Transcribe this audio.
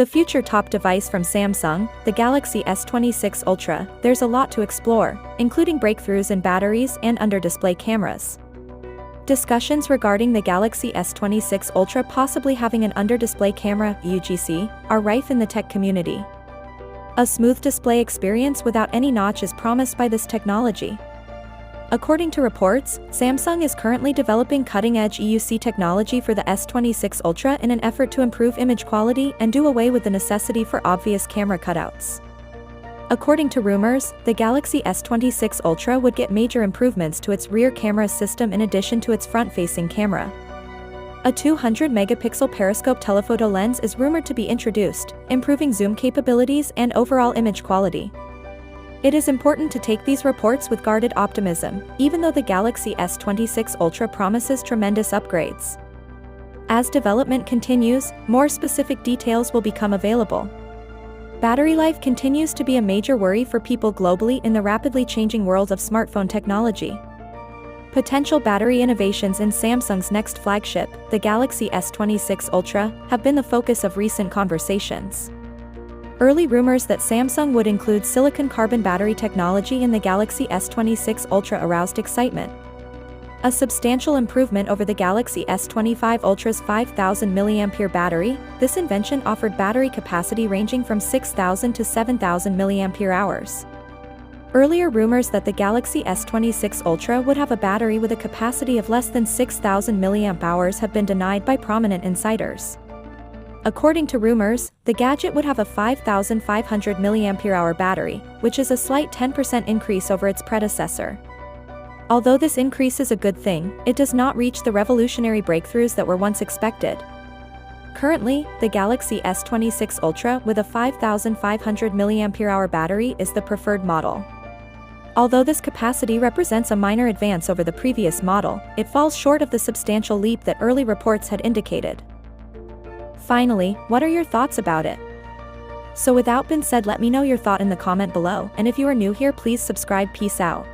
The future top device from Samsung, the Galaxy S26 Ultra, there's a lot to explore, including breakthroughs in batteries and under-display cameras. Discussions regarding the Galaxy S26 Ultra possibly having an under-display camera (UGC) are rife in the tech community. A smooth display experience without any notch is promised by this technology. According to reports, Samsung is currently developing cutting-edge EUC technology for the S26 Ultra in an effort to improve image quality and do away with the necessity for obvious camera cutouts. According to rumors, the Galaxy S26 Ultra would get major improvements to its rear camera system in addition to its front-facing camera. A 200-megapixel periscope telephoto lens is rumored to be introduced, improving zoom capabilities and overall image quality. It is important to take these reports with guarded optimism, even though the Galaxy S26 Ultra promises tremendous upgrades. As development continues, more specific details will become available. Battery life continues to be a major worry for people globally in the rapidly changing world of smartphone technology. Potential battery innovations in Samsung's next flagship, the Galaxy S26 Ultra, have been the focus of recent conversations. Early rumors that Samsung would include silicon-carbon battery technology in the Galaxy S26 Ultra aroused excitement. A substantial improvement over the Galaxy S25 Ultra's 5,000 mAh battery, this invention offered battery capacity ranging from 6,000 to 7,000 mAh. Earlier rumors that the Galaxy S26 Ultra would have a battery with a capacity of less than 6,000 mAh have been denied by prominent insiders. According to rumors, the gadget would have a 5,500 mAh battery, which is a slight 10% increase over its predecessor. Although this increase is a good thing, it does not reach the revolutionary breakthroughs that were once expected. Currently, the Galaxy S26 Ultra with a 5,500 mAh battery is the preferred model. Although this capacity represents a minor advance over the previous model, it falls short of the substantial leap that early reports had indicated. Finally, what are your thoughts about it? So without being said, let me know your thought in the comment below, and if you are new here, please subscribe. Peace out.